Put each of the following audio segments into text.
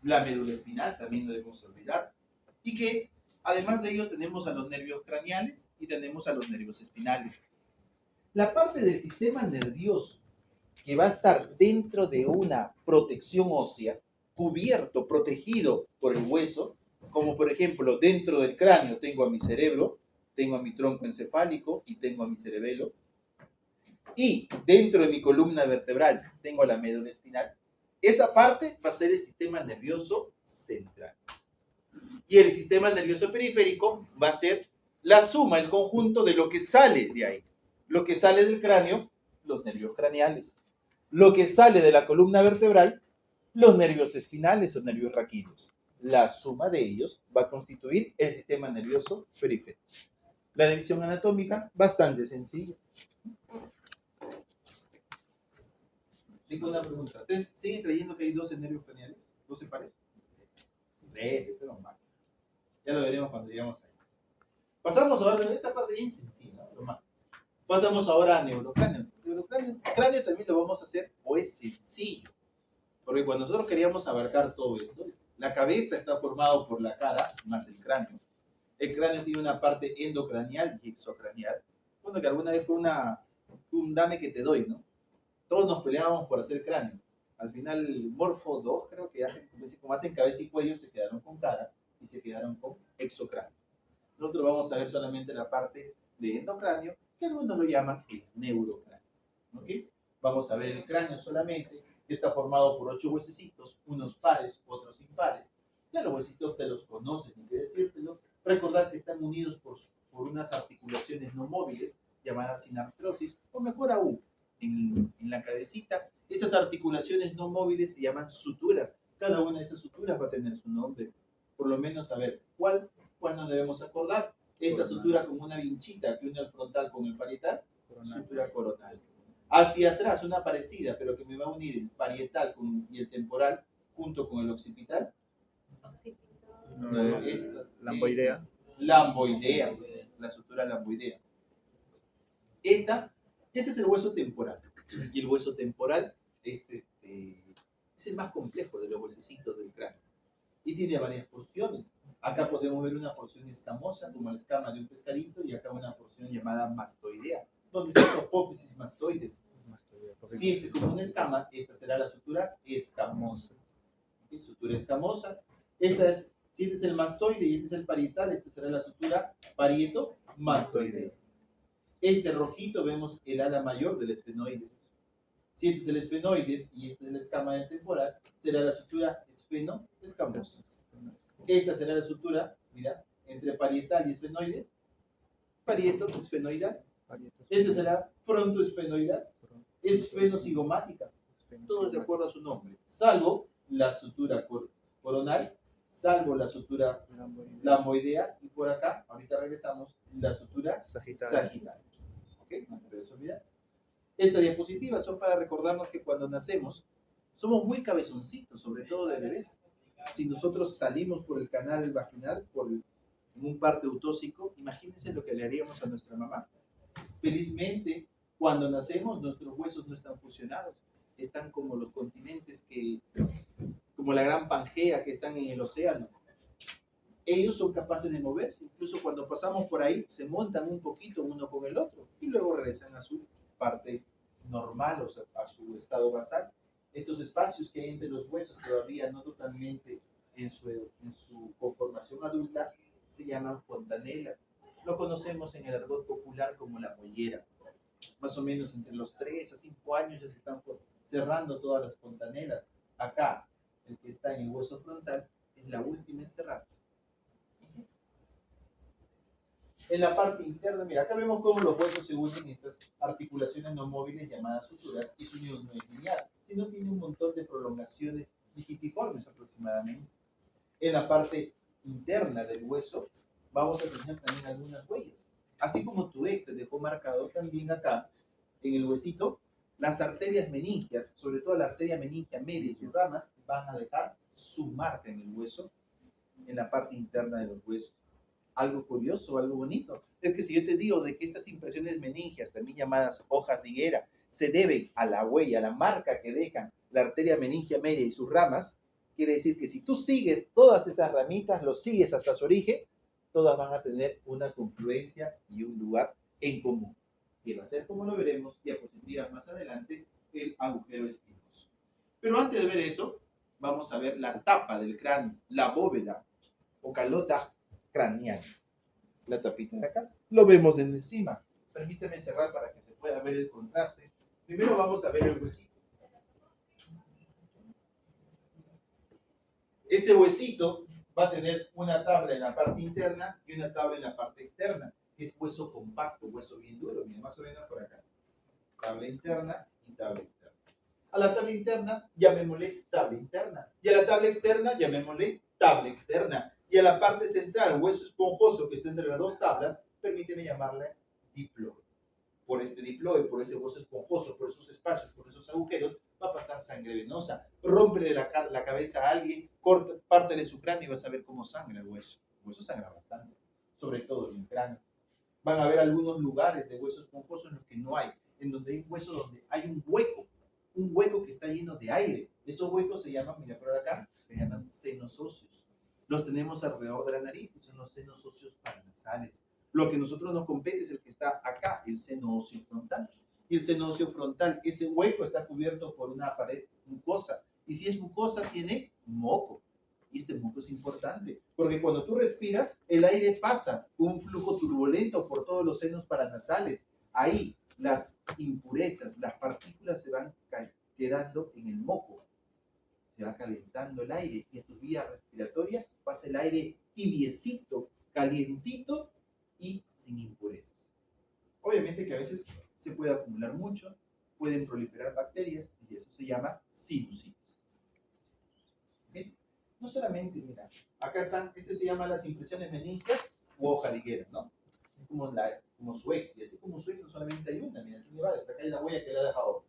la médula espinal, también no debemos olvidar, y que además de ello tenemos a los nervios craneales y tenemos a los nervios espinales. La parte del sistema nervioso que va a estar dentro de una protección ósea, cubierto, protegido por el hueso, como por ejemplo dentro del cráneo tengo a mi cerebro, tengo a mi tronco encefálico y tengo a mi cerebelo, y dentro de mi columna vertebral tengo la médula espinal. Esa parte va a ser el sistema nervioso central. Y el sistema nervioso periférico va a ser la suma, el conjunto de lo que sale de ahí. Lo que sale del cráneo, los nervios craneales. Lo que sale de la columna vertebral, los nervios espinales o nervios raquídeos. La suma de ellos va a constituir el sistema nervioso periférico. La división anatómica, bastante sencilla. Tengo una pregunta. ¿Ustedes siguen creyendo que hay 12 nervios craneales? ¿12 pares? 13, pero más. Ya lo veremos cuando lleguemos ahí. Pasamos ahora, esa parte bien sencilla, ¿no? Más. Pasamos ahora a neurocráneo. Neurocráneo también lo vamos a hacer, o es sencillo. Porque cuando nosotros queríamos abarcar todo esto, la cabeza está formada por la cara más el cráneo. El cráneo tiene una parte endocraneal y exocraneal. Bueno, que alguna vez fue un dame que te doy, ¿no? Todos nos peleábamos por hacer cráneo. Al final, Morfo 2, creo que como hacen cabeza y cuello, se quedaron con cara y se quedaron con exocráneo. Nosotros vamos a ver solamente la parte de endocráneo, que algunos lo llaman el neurocráneo. ¿Ok? Vamos a ver el cráneo solamente, que está formado por 8 huesecitos, unos pares, otros impares. Ya los huesitos te los conoces, ni qué decírtelo. Recordad que están unidos por unas articulaciones no móviles llamadas sinartrosis, o mejor aún, en la cabecita, esas articulaciones no móviles se llaman suturas. Cada una de esas suturas va a tener su nombre. Por lo menos, a ver, ¿cuál nos debemos acordar? Esta sutura con una vinchita que une el frontal con el parietal, sutura coronal. Hacia atrás, una parecida, pero que me va a unir el parietal y el temporal junto con el occipital. Lamboidea. Lamboidea, la sutura lamboidea. Este es el hueso temporal. Y el hueso temporal es el más complejo de los huesecitos del cráneo. Y tiene varias porciones. Acá podemos ver una porción escamosa, como la escama de un pescadito, y acá una porción llamada mastoidea, donde están los apófisis mastoides. Si este es como una escama, esta será la sutura escamosa. ¿Okay? Sutura escamosa. Si este es el mastoide y este es el parietal, esta será la sutura parieto-mastoidea. Este rojito vemos el ala mayor del esfenoides. Si este es el esfenoides y esta es la escama del temporal, será la sutura esfeno-escamosa. Esta será la sutura, mira, entre parietal y esfenoides, parieto-esfenoidal. Esta será frontoesfenoidal, esfenocigomática, todo de acuerdo a su nombre, salvo la sutura coronal, salvo la sutura lamboidea, y por acá, ahorita regresamos, la sutura sagital. ¿Ok? Eso, mira. Estas diapositivas son para recordarnos que cuando nacemos somos muy cabezoncitos, sobre todo de bebés. Si nosotros salimos por el canal vaginal, en un parto eutóxico, imagínense lo que le haríamos a nuestra mamá. Felizmente, cuando nacemos, nuestros huesos no están fusionados. Están como los continentes como la gran Pangea que están en el océano. Ellos son capaces de moverse. Incluso cuando pasamos por ahí, se montan un poquito uno con el otro y luego regresan a su parte normal, o sea, a su estado basal. Estos espacios que hay entre los huesos, todavía no totalmente en su conformación adulta, se llaman fontanela. Lo conocemos en el argot popular como la mollera. Más o menos entre los 3 a 5 años ya se están cerrando todas las fontanelas. Acá, el que está en el hueso frontal, es la última en cerrarse. En la parte interna, mira, acá vemos cómo los huesos se unen en estas articulaciones no móviles llamadas suturas, y su unión no es lineal, sino tiene un montón de prolongaciones digitiformes aproximadamente. En la parte interna del hueso vamos a tener también algunas huellas. Así como tu ex te dejó marcado, también acá, en el huesito, las arterias meningias, sobre todo la arteria meningia media y sus ramas, van a dejar su marca en el hueso, en la parte interna de los huesos. Algo curioso, algo bonito, es que si yo te digo de que estas impresiones meningias, también llamadas hojas de higuera, se deben a la huella, a la marca que dejan la arteria meningia media y sus ramas, Quiere decir que si tú sigues todas esas ramitas, los sigues hasta su origen, todas van a tener una confluencia y un lugar en común, que va a ser, como lo veremos diapositivas más adelante, el agujero espinoso. Pero antes de ver eso, vamos a ver la tapa del cráneo, la bóveda o calota craneal. La tapita de acá, lo vemos desde encima. Permíteme cerrar para que se pueda ver el contraste. Primero vamos a ver el huesito. Ese huesito va a tener una tabla en la parte interna y una tabla en la parte externa. Es hueso compacto, hueso bien duro, miren, más o menos por acá. Tabla interna y tabla externa. A la tabla interna llamémosle tabla interna. Y a la tabla externa llamémosle tabla externa. Y a la parte central, hueso esponjoso que está entre las dos tablas, permíteme llamarle diploide. Por este diploide, por ese hueso esponjoso, por esos espacios, por esos agujeros, va a pasar sangre venosa. Rómpele la cabeza a alguien, pártele su cráneo y vas a ver cómo sangra el hueso. El hueso sangra bastante, sobre todo en el cráneo. Van a haber algunos lugares de hueso esponjoso en los que no hay, en donde hay hueso donde hay un hueco que está lleno de aire. Esos huecos se llaman, mira por acá, se llaman senos óseos. Los tenemos alrededor de la nariz y son los senos óseos paranasales. Lo que a nosotros nos compete es el que está acá, el seno óseo frontal. Y el seno óseo frontal, ese hueco está cubierto por una pared mucosa. Y si es mucosa, tiene moco. Y este moco es importante, porque cuando tú respiras, el aire pasa un flujo turbulento por todos los senos paranasales. Ahí las impurezas, las partículas se van quedando en el moco. Se va calentando el aire y en tu vía respiratoria pasa el aire tibiecito, calientito y sin impurezas. Obviamente que a veces se puede acumular mucho, pueden proliferar bacterias y eso se llama sinusitis. ¿Okay? No solamente, mira, acá están, este se llama las impresiones meningias u hoja de higuera, ¿no? Como su ex, y así como su ex no solamente hay una, mira, tiene varias, acá hay una huella que le ha dejado.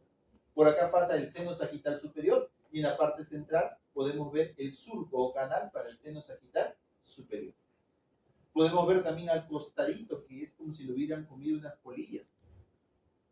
Por acá pasa el seno sagital superior y en la parte central podemos ver el surco o canal para el seno sagital superior. Podemos ver también al costadito, que es como si lo hubieran comido unas polillas.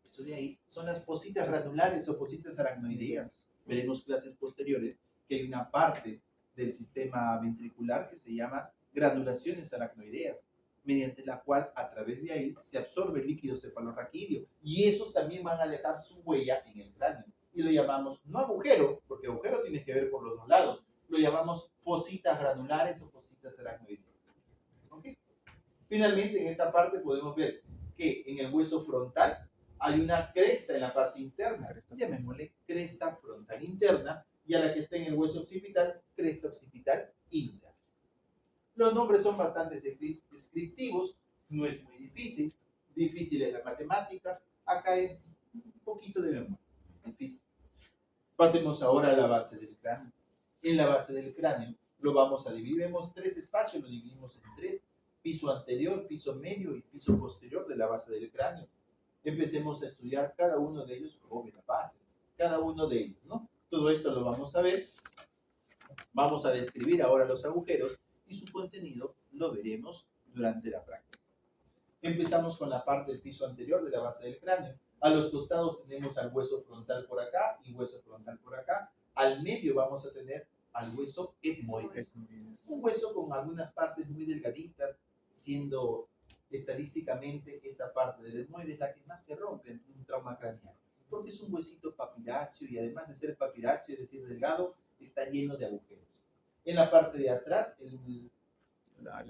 Eso de ahí son las fositas granulares o fositas aracnoideas. Veremos clases posteriores que hay una parte del sistema ventricular que se llama granulaciones aracnoideas, mediante la cual a través de ahí se absorbe el líquido cefalorraquídeo y esos también van a dejar su huella en el cráneo. Y lo llamamos, no agujero, porque agujero tiene que ver por los dos lados, lo llamamos fositas granulares o fositas aracnoideas. ¿Okay? Finalmente, en esta parte podemos ver que en el hueso frontal hay una cresta en la parte interna, llamémosle cresta frontal interna, y a la que está en el hueso occipital, cresta occipital interna. Los nombres son bastante descriptivos, no es muy difícil, difícil es la matemática, acá es un poquito de memoria, difícil. Pasemos ahora a la base del cráneo. En la base del cráneo lo vamos a dividir, vemos tres espacios, lo dividimos en tres, piso anterior, piso medio y piso posterior de la base del cráneo. Empecemos a estudiar cada uno de ellos como la base, cada uno de ellos, ¿no? Todo esto lo vamos a ver. Vamos a describir ahora los agujeros y su contenido lo veremos durante la práctica. Empezamos con la parte del piso anterior de la base del cráneo. A los costados tenemos al hueso frontal por acá y hueso frontal por acá. Al medio vamos a tener al hueso etmoides. Un hueso con algunas partes muy delgaditas, siendo estadísticamente esta parte del etmoides la que más se rompe en un trauma craneal, porque es un huesito papiláceo y además de ser papiláceo, es decir, delgado, está lleno de agujeros. En la parte de atrás,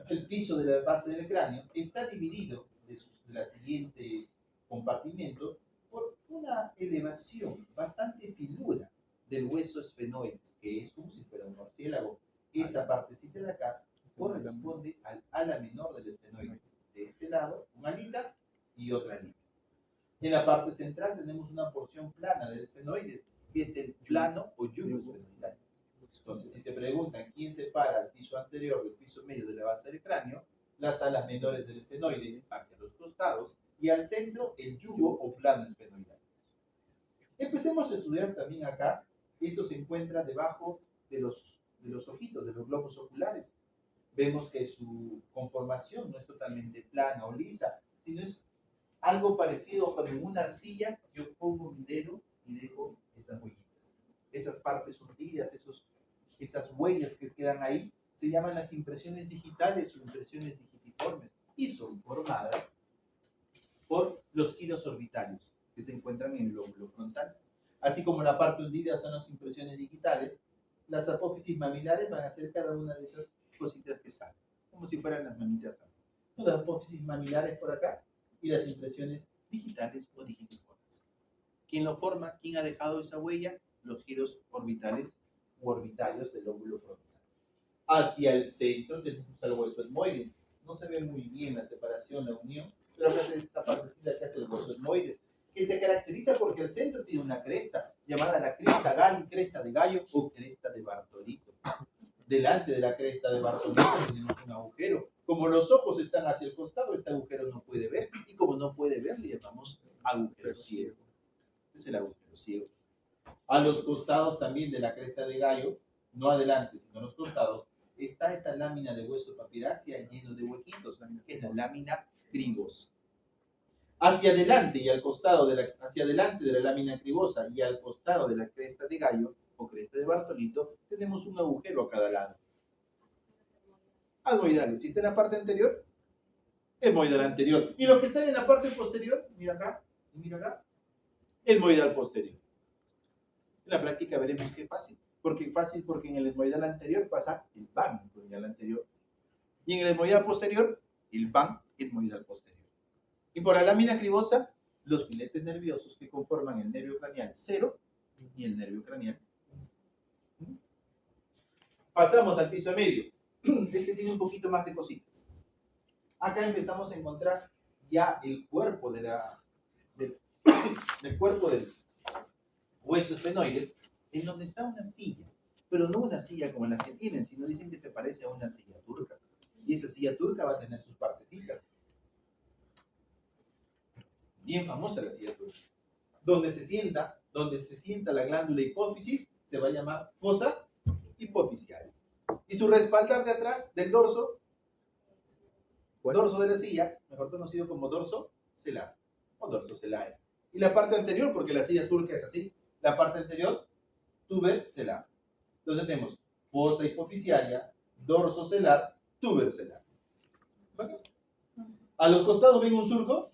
el piso de la base del cráneo está dividido de la siguiente compartimento por una elevación bastante filuda del hueso esfenoides, que es como si fuera un murciélago. Esta partecita de acá corresponde al ala menor del esfenoides. De este lado, una alita y otra alita. En la parte central tenemos una porción plana del esfenoides, que es el plano o yugo esfenoidal. Entonces, si te preguntan quién separa el piso anterior del piso medio de la base del cráneo, las alas menores del esfenoide hacia los costados y al centro el yugo o plano esfenoidal. Empecemos a estudiar también acá. Esto se encuentra debajo de los ojitos, de los globos oculares. Vemos que su conformación no es totalmente plana o lisa, sino es algo parecido cuando en una arcilla yo pongo mi dedo y dejo esas huellitas. Esas partes hundidas, esos esas huellas que quedan ahí, se llaman las impresiones digitales o impresiones digitiformes y son formadas por los giros orbitarios que se encuentran en el lóbulo frontal. Así como la parte hundida son las impresiones digitales, las apófisis mamilares van a ser cada una de esas cositas que salen, como si fueran las mamitas también. Las apófisis mamilares por acá y las impresiones digitales o digitiformes. ¿Quién lo forma? ¿Quién ha dejado esa huella? Los giros orbitales u orbitarios del lóbulo frontal. Hacia el centro tenemos el hueso etmoide. No se ve muy bien la separación, la unión, pero acá es esta partecita que hace el hueso etmoides, que se caracteriza porque el centro tiene una cresta, llamada la cresta Galli, cresta de gallo o cresta de Bartolito. Delante de la cresta de Bartolito tenemos un agujero. Como los ojos están hacia el costado, este agujero no puede ver, y como no puede ver, le llamamos agujero ciego. Este es el agujero ciego. A los costados también de la cresta de gallo, no adelante, sino a los costados, está esta lámina de hueso papirácea lleno de huequitos, que es la lámina cribosa. Hacia adelante y al costado hacia adelante de la lámina cribosa y al costado de la cresta de gallo o cresta de Bartolito, tenemos un agujero a cada lado. Almoidales. Si está en la parte anterior, etmoidal anterior. Y los que están en la parte posterior, mira acá y mira acá, etmoidal posterior. En la práctica veremos que es fácil. Porque en el etmoidal anterior pasa el van etmoidal anterior. Y en el etmoidal posterior, el van etmoidal posterior. Y por la lámina cribosa, los filetes nerviosos que conforman el nervio craneal 0 y el nervio craneal 1. Pasamos al piso medio. Este tiene un poquito más de cositas. Acá empezamos a encontrar ya el cuerpo del cuerpo del hueso esfenoides, en donde está una silla, pero no una silla como las que tienen, sino dicen que se parece a una silla turca. Y esa silla turca va a tener sus partecitas. Bien famosa la silla turca. Donde se sienta la glándula hipófisis, se va a llamar fosa hipofisial. Y su respaldar de atrás, del dorso de la silla, mejor conocido como dorso celar o dorso celar. Y la parte anterior, porque la silla turca es así, la parte anterior, tuber celar. Entonces tenemos fosa hipofisiaria, dorso celar, tuber celar. ¿Vale? A los costados ven un surco.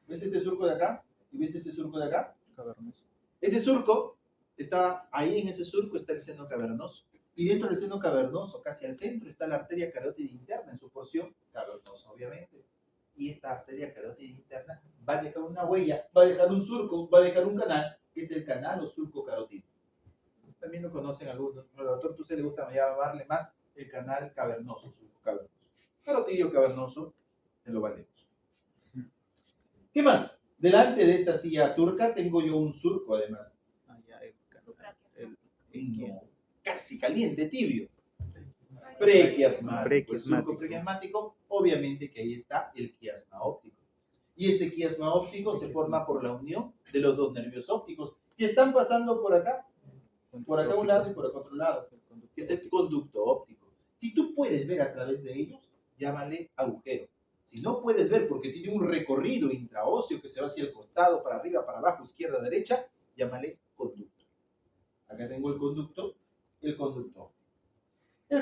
¿Ves este surco de acá? ¿Y ves este surco de acá? Cavernoso. Ese surco está ahí, en ese surco está el seno cavernoso. Y dentro del seno cavernoso, casi al centro, está la arteria carótida interna en su porción cavernosa, obviamente. Y esta arteria carótida interna va a dejar una huella, va a dejar un surco, va a dejar un canal, que es el canal o surco carótido. También lo conocen algunos. Al doctor Tuce le gusta llamarle más el canal cavernoso, surco cavernoso. Carotidio cavernoso, te lo valemos. ¿Qué más? Delante de esta silla turca tengo yo un surco, además. No, casi caliente, tibio. Prequiasmático. El surco prequiasmático, obviamente que ahí está el quiasma óptico. Y este quiasma óptico se forma por la unión de los dos nervios ópticos que están pasando por acá a un lado y por acá a otro lado, que es el conducto óptico. Si tú puedes ver a través de ellos, llámale agujero. Si no puedes ver porque tiene un recorrido intraóseo que se va hacia el costado, para arriba, para abajo, izquierda, derecha, llámale conducto. Acá tengo el conducto óptico. El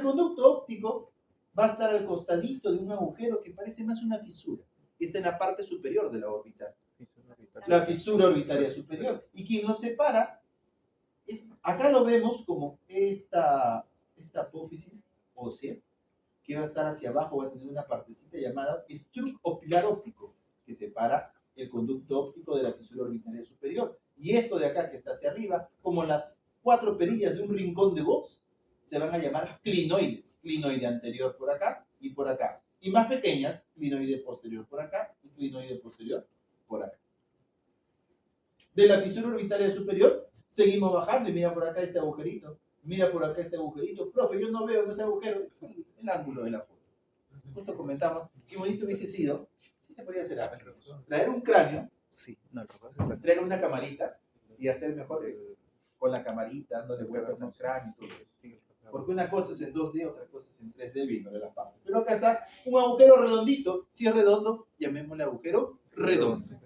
conducto óptico va a estar al costadito de un agujero que parece más una fisura, que está en la parte superior de la órbita. La fisura orbitaria superior. Y quien lo separa, acá lo vemos como esta apófisis ósea, que va a estar hacia abajo, va a tener una partecita llamada estruc o pilar óptico, que separa el conducto óptico de la fisura orbitaria superior. Y esto de acá que está hacia arriba, como las 4 perillas de un rincón de box, se van a llamar clinoides. Clinoide anterior por acá y por acá. Y más pequeñas, clinoide posterior por acá y clinoide posterior por acá. De la fisura orbitaria superior, seguimos bajando y mira por acá este agujerito. Mira por acá este agujerito. Profe, yo no veo ese agujero. El ángulo de la foto. Justo comentamos qué bonito hubiese sido. Sí se podía hacer algo. Traer un cráneo, traer una camarita y hacer mejor con la camarita, dándole vueltas al cráneo y todo eso. Porque una cosa es en 2D, otra cosa es en 3D, viendo de la parte. Pero acá está un agujero redondito. Si es redondo, llamémosle agujero redondo.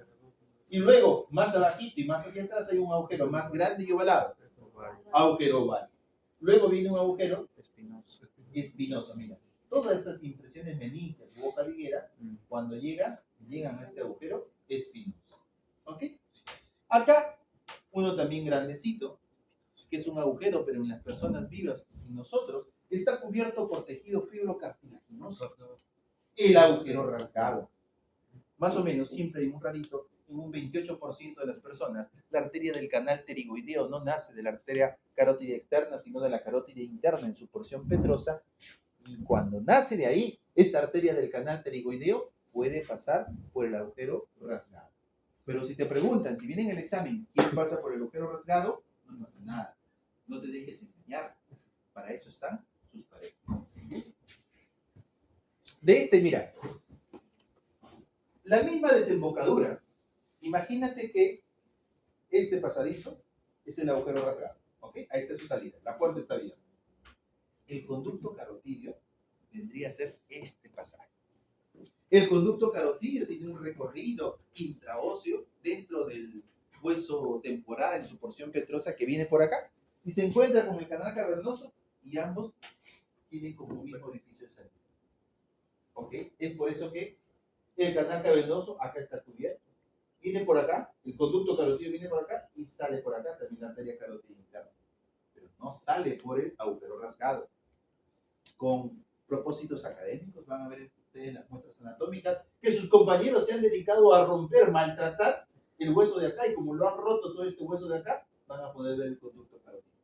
Y luego, más abajito y más hacia atrás, hay un agujero más grande y ovalado. Agujero oval. Luego viene un agujero Espinoso. espinoso, mira. Todas estas impresiones meningias u boca liguera, cuando llegan a este agujero espinoso. ¿Ok? Acá, uno también grandecito, que es un agujero, pero en las personas vivas, en nosotros, está cubierto por tejido fibrocartilaginoso. El agujero rasgado. Más o menos, siempre hay un rarito, en un 28% de las personas, la arteria del canal pterigoideo no nace de la arteria carótida externa, sino de la carótida interna en su porción petrosa. Y cuando nace de ahí, esta arteria del canal pterigoideo puede pasar por el agujero rasgado. Pero si te preguntan, si viene en el examen, ¿quién pasa por el agujero rasgado? No pasa nada. No te dejes engañar. Para eso están sus parejas. De este, mira, la misma desembocadura. Imagínate que este pasadizo es el agujero rasgado. ¿Ok? Ahí está su salida. La puerta está abierta. El conducto carotidio vendría a ser este pasaje. El conducto carotidio tiene un recorrido intraóseo dentro del hueso temporal en su porción petrosa que viene por acá y se encuentra con el canal cavernoso y ambos tienen como un mismo orificio de salida. ¿Ok? Es por eso que el canal cavernoso acá está cubierto. Viene por acá, el conducto carotidio viene por acá y sale por acá también la arteria carótida interna. Pero no sale por el agujero rasgado. Con propósitos académicos van a ver ustedes las muestras anatómicas que sus compañeros se han dedicado a romper, maltratar el hueso de acá y como lo han roto todo este hueso de acá, van a poder ver el conducto carotidio.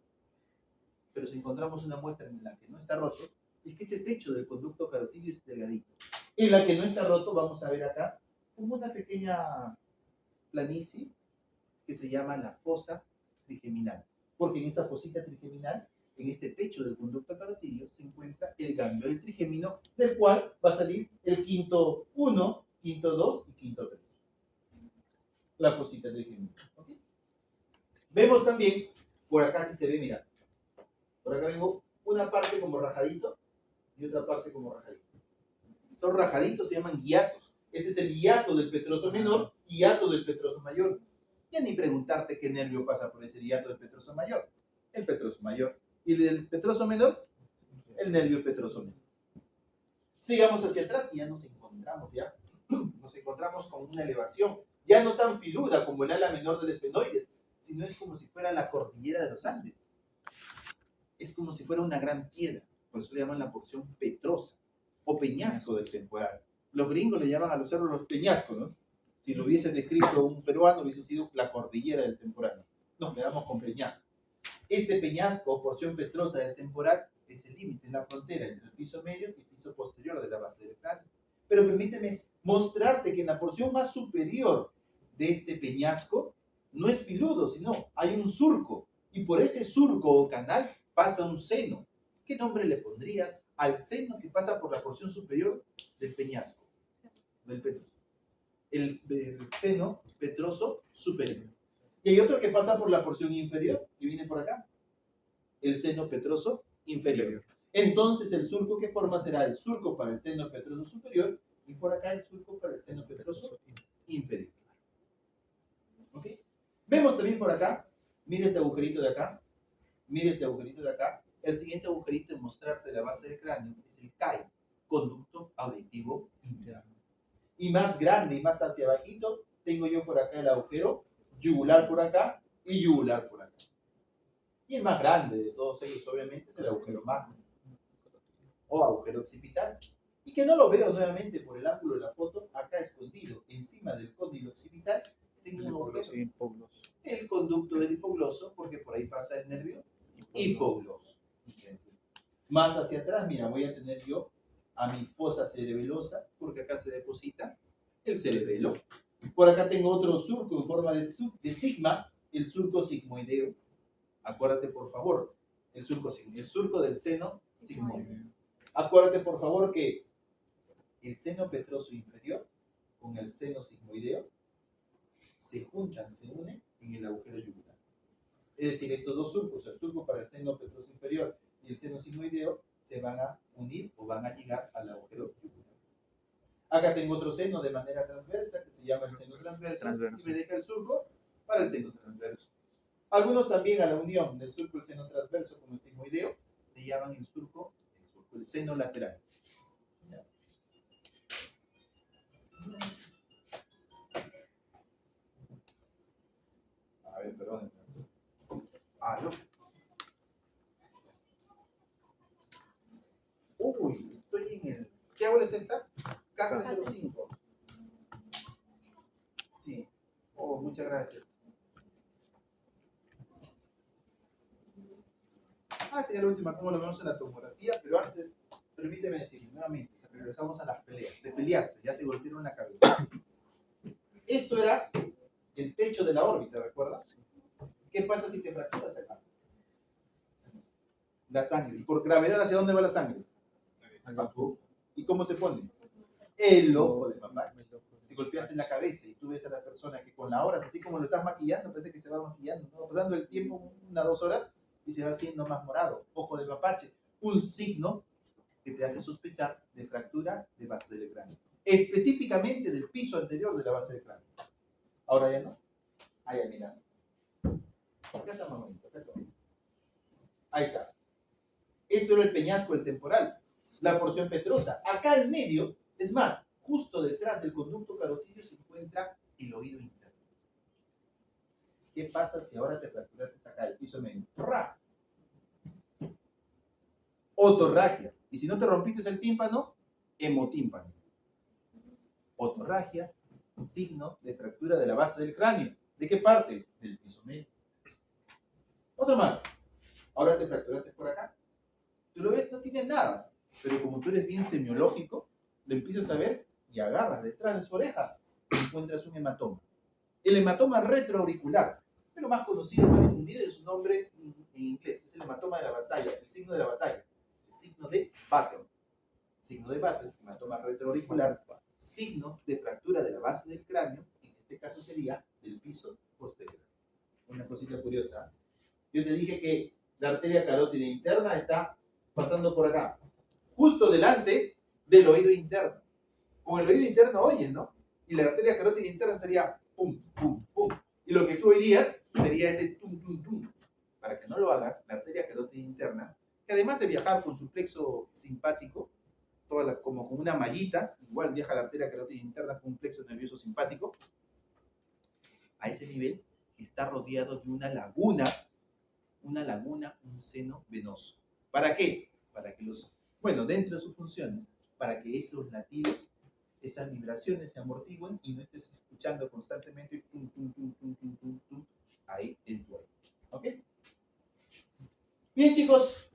Pero si encontramos una muestra en la que no está roto, es que este techo del conducto carotidio es delgadito. En la que no está roto vamos a ver acá como una pequeña planicie que se llama la fosa trigeminal, porque en esa fosita trigeminal, en este techo del conducto carotidio, se encuentra el ganglio del trigémino, del cual va a salir el quinto 1, quinto 2 y quinto 3. La fosita trigeminal. ¿Okay? Vemos también, por acá si se ve, mira, por acá vengo una parte como rajadito y otra parte como rajadito. Son rajaditos, se llaman hiatos. Este es el hiato del petroso menor y hiato del petroso mayor. Ya ni preguntarte qué nervio pasa por ese hiato del petroso mayor. El petroso mayor. Y del petroso menor, el nervio petroso menor. Sigamos hacia atrás y ya nos encontramos, ya. Nos encontramos con una elevación, ya no tan filuda como el ala menor del esfenoides, sino es como si fuera la cordillera de los Andes. Es como si fuera una gran piedra. Por eso le llaman la porción petrosa o peñasco del temporal. Los gringos le llaman a los cerros los peñascos, ¿no? Si lo hubiese descrito un peruano, hubiese sido la cordillera del temporal. Nos quedamos con peñasco. Este peñasco o porción petrosa del temporal es el límite, la frontera entre el piso medio y el piso posterior de la base del cráneo. Pero permíteme mostrarte que en la porción más superior de este peñasco no es filudo, sino hay un surco. Y por ese surco o canal pasa un seno. ¿Qué nombre le pondrías al seno que pasa por la porción superior del peñasco? Del petroso. El seno petroso superior. Y hay otro que pasa por la porción inferior, que viene por acá. El seno petroso inferior. Entonces el surco que forma será el surco para el seno petroso superior y por acá el surco para el seno petroso inferior. ¿Ok? Vemos también por acá, mira este agujerito de acá, mira este agujerito de acá. El siguiente agujerito en mostrarte la base del cráneo es el CAI, conducto auditivo interno. Y más grande y más hacia abajito, tengo yo por acá el agujero yugular por acá y yugular por acá. Y el más grande de todos ellos, obviamente, es el agujero magno o agujero occipital. Y que no lo veo nuevamente por el ángulo de la foto, acá escondido, encima del cóndilo occipital, tengo un agujero. El conducto del hipogloso, porque por ahí pasa el nervio hipogloso. Más hacia atrás, mira, voy a tener yo a mi fosa cerebelosa, porque acá se deposita el cerebelo. Por acá tengo otro surco en forma de sigma, el surco sigmoideo. Acuérdate, por favor, el surco del seno sigmoideo. Acuérdate, por favor, que el seno petroso inferior con el seno sigmoideo se juntan, se unen en el agujero yugular. Es decir, estos dos surcos, el surco para el seno petroso inferior y el seno sigmoideo, se van a unir o van a llegar al agujero yugular. Acá tengo otro seno de manera transversa que se llama el seno transverso. Y me deja el surco para el seno transverso. Algunos también a la unión del surco del seno transverso con el sigmoideo le llaman el surco del seno lateral. ¿Ya? A ver, perdón. No. Uy, estoy en el... ¿Qué aula es esta? Caja 05. Sí. Oh, muchas gracias. Tenía la última, cómo lo vemos en la tomografía, pero antes, permíteme decir nuevamente, regresamos a las peleas. Te peleaste, ya te golpearon la cabeza. Esto era el techo de la órbita, ¿recuerdas? ¿Qué pasa si te fracturas acá? La sangre. ¿Y por gravedad hacia dónde va la sangre? ¿Y cómo se pone? El ojo de mamá. Te golpeaste en la cabeza y tú ves a la persona que con las horas, así como lo estás maquillando, parece que se va maquillando, ¿no? Pasando el tiempo, 1 o 2 horas, y se va haciendo más morado. Ojo de mapache. Un signo que te hace sospechar de fractura de base del cráneo. Específicamente del piso anterior de la base del cráneo. Ahora ya no. Ahí, mira. Acá está más bonito, acá está. Ahí está. Esto era el peñasco, el temporal. La porción petrosa. Acá en medio, es más, justo detrás del conducto carotídeo se encuentra el oído interno. ¿Qué pasa si ahora te fracturaste acá, el piso medio? ¡Ra! Otorragia. Y si no te rompiste el tímpano, hemotímpano. Otorragia, signo de fractura de la base del cráneo. ¿De qué parte? Del piso medio. Otro más. Ahora te fracturaste por acá. Tú lo ves, no tienes nada. Pero como tú eres bien semiológico, lo empiezas a ver y agarras detrás de su oreja y encuentras un hematoma. El hematoma retroauricular, pero más conocido, más difundido, es su nombre en inglés. Es el hematoma de la batalla, el signo de la batalla. El signo de battle. Signo de battle, hematoma retroauricular, signo de fractura de la base del cráneo, en este caso sería del piso posterior. Una cosita curiosa. Yo te dije que la arteria carótida interna está pasando por acá, justo delante del oído interno. Con el oído interno oyes, ¿no? Y la arteria carótida interna sería pum, pum, pum. Y lo que tú oirías sería ese tum, tum, tum. Para que no lo hagas, la arteria carótida interna, que además de viajar con su plexo simpático, como con una mallita, igual viaja la arteria carótida interna con un plexo nervioso simpático, a ese nivel está rodeado de una laguna, un seno venoso. ¿Para qué? Para que dentro de sus funciones, para que esos latidos, esas vibraciones se amortigüen y no estés escuchando constantemente tum, tum, tum, tum, tum, tum, tum, ahí en tu oído. ¿Ok? Bien, chicos.